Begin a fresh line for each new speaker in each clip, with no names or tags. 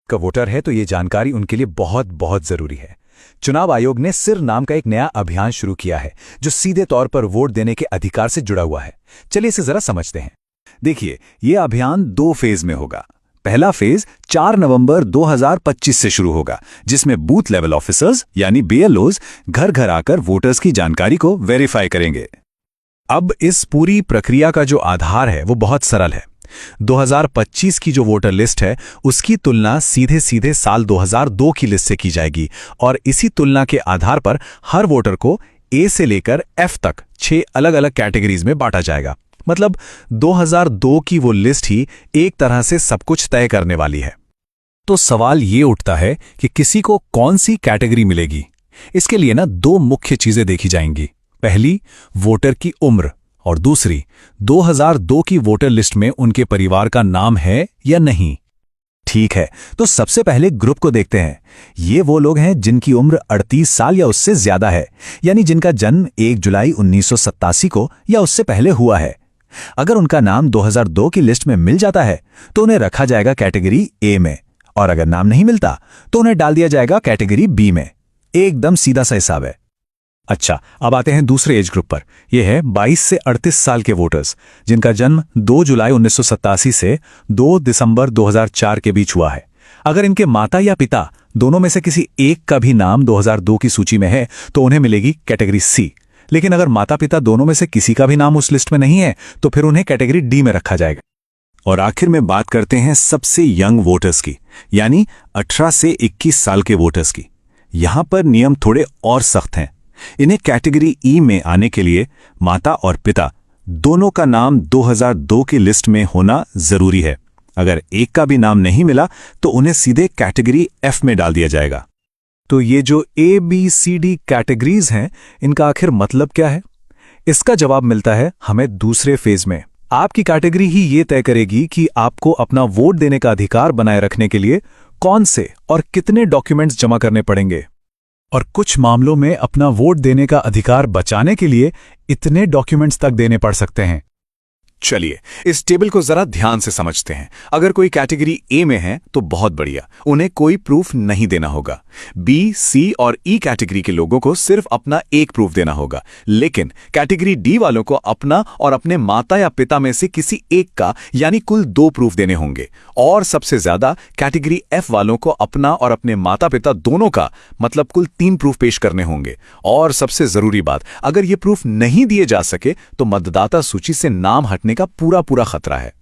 का वोटर है तो ये जानकारी उनके लिए बहुत बहुत जरूरी है। चुनाव आयोग ने सिर नाम का एक नया अभियान शुरू किया है जो सीधे तौर पर वोट देने के अधिकार से जुड़ा हुआ है। चलिए इसे जरा समझते हैं। देखिए, ये अभियान 2 फेज में होगा। पहला फेज 4 नवंबर 2025 से शुरू होगा, जिसमें बूथ लेवल ऑफिसर्स यानी BLOs घर घर आकर वोटर्स की जानकारी को वेरीफाई करेंगे। अब इस पूरी प्रक्रिया का जो आधार है वो बहुत सरल है। 2025 की जो वोटर लिस्ट है उसकी तुलना सीधे सीधे साल 2002 की लिस्ट से की जाएगी और इसी तुलना के आधार पर हर वोटर को A से लेकर F तक 6 अलग अलग कैटेगरीज में बांटा जाएगा। मतलब 2002 की वो लिस्ट ही एक तरह से सब कुछ तय करने वाली है। तो सवाल ये उठता है कि किसी को कौन सी कैटेगरी मिलेगी। इसके लिए ना 2 मुख्य चीजें देखी जाएंगी। पहली, वोटर की उम्र, और दूसरी, 2002 की वोटर लिस्ट में उनके परिवार का नाम है या नहीं। ठीक है, तो सबसे पहले ग्रुप को देखते हैं। ये वो लोग हैं जिनकी उम्र 38 साल या उससे ज्यादा है, यानी जिनका जन्म 1 जुलाई 1987 को या उससे पहले हुआ है। अगर उनका नाम 2002 की लिस्ट में मिल जाता है तो उन्हें रखा जाएगा कैटेगरी A में, और अगर नाम नहीं मिलता तो उन्हें डाल दिया जाएगा कैटेगरी B में। एकदम सीधा सा हिसाब है। अच्छा, अब आते हैं दूसरे एज ग्रुप पर। यह है 22 से 38 साल के वोटर्स, जिनका जन्म 2 जुलाई 1987 से 2 दिसंबर 2004 के बीच हुआ है। अगर इनके माता या पिता दोनों में से किसी एक का भी नाम 2002 की सूची में है तो उन्हें मिलेगी कैटेगरी C। लेकिन अगर माता पिता दोनों में से किसी का भी नाम उस लिस्ट में नहीं है तो फिर उन्हें कैटेगरी D में रखा जाएगा। और आखिर में बात करते हैं सबसे यंग वोटर्स की, यानी 18 से 21 साल के वोटर्स की। यहां पर नियम थोड़े और सख्त हैं। इन्हें कैटेगरी E में आने के लिए माता और पिता दोनों का नाम 2002 की लिस्ट में होना जरूरी है। अगर एक का भी नाम नहीं मिला तो उन्हें सीधे कैटेगरी F में डाल दिया जाएगा। तो ये जो ABCD कैटेगरीज हैं, इनका आखिर मतलब क्या है? इसका जवाब मिलता है हमें दूसरे फेज में। आपकी कैटेगरी ही ये तय करेगी कि आपको अपना वोट देने का अधिकार बनाए रखने के लिए कौन से और कितने डॉक्यूमेंट्स जमा करने पड़ेंगे, और कुछ मामलों में अपना वोट देने का अधिकार बचाने के लिए इतने डॉक्यूमेंट्स तक देने पड़ सकते हैं। चलिए इस टेबल को जरा ध्यान से समझते हैं। अगर कोई कैटेगरी A में है तो बहुत बढ़िया, उन्हें कोई प्रूफ नहीं देना होगा। B, C और E कैटेगरी के लोगों को सिर्फ अपना एक प्रूफ देना होगा। लेकिन कैटेगरी D वालों को अपना और अपने माता या पिता में से किसी एक का यानी कुल 2 प्रूफ देने होंगे। और सबसे ज्यादा कैटेगरी F वालों को अपना और अपने माता पिता दोनों का मतलब कुल 3 प्रूफ पेश करने होंगे। और सबसे जरूरी बात, अगर ये प्रूफ नहीं दिए जा सके तो मतदाता सूची से नाम हटने का पूरा खतरा है।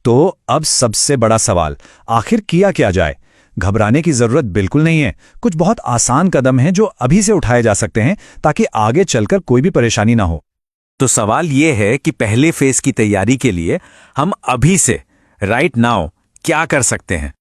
तो अब सबसे बड़ा सवाल, आखिर किया क्या जाए? घबराने की जरूरत बिल्कुल नहीं है। कुछ बहुत आसान कदम हैं जो अभी से उठाए जा सकते हैं ताकि आगे चलकर कोई भी परेशानी ना हो। तो सवाल यह है कि पहले फेज की तैयारी के लिए हम अभी से राइट नाउ क्या कर सकते हैं?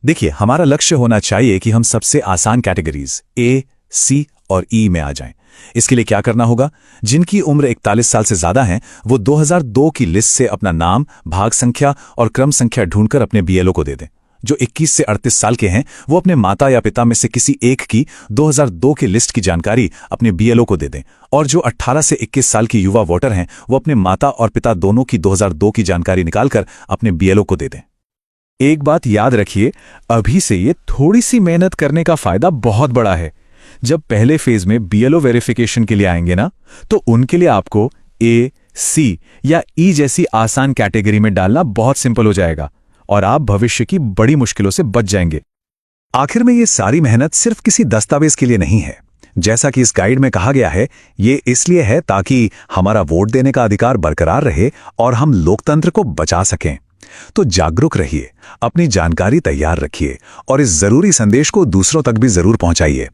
देखिए, हमारा लक्ष्य होना चाहिए कि हम सबसे आसान कैटेगरीज A, C और E में आ जाएं। इसके लिए क्या करना होगा? जिनकी उम्र 41 साल से ज्यादा है वो 2002 की लिस्ट से अपना नाम, भाग संख्या और क्रम संख्या ढूंढकर अपने BLO को दे दें। जो 21 से 38 साल के हैं वो अपने माता या पिता में से किसी एक की 2002 की लिस्ट की जानकारी अपने BLO को दे दें। और जो 18 से 21 साल की युवा वोटर हैं वो अपने माता और पिता दोनों की 2002 की जानकारी निकालकर अपने BLO को दे दें। एक बात याद रखिए, अभी से ये थोड़ी सी मेहनत करने का फायदा बहुत बड़ा है। जब पहले फेज में BLO वेरिफिकेशन के लिए आएंगे ना, तो उनके लिए आपको A, C या E जैसी आसान कैटेगरी में डालना बहुत सिंपल हो जाएगा और आप भविष्य की बड़ी मुश्किलों से बच जाएंगे। आखिर में ये सारी मेहनत सिर्फ किसी दस्तावेज के लिए नहीं है। जैसा कि इस गाइड में कहा गया है, ये इसलिए है ताकि हमारा वोट देने का अधिकार बरकरार रहे और हम लोकतंत्र को बचा सकें। तो जागरूक रहिए, अपनी जानकारी तैयार रखिए और इस जरूरी संदेश को दूसरों तक भी जरूर पहुंचाइए।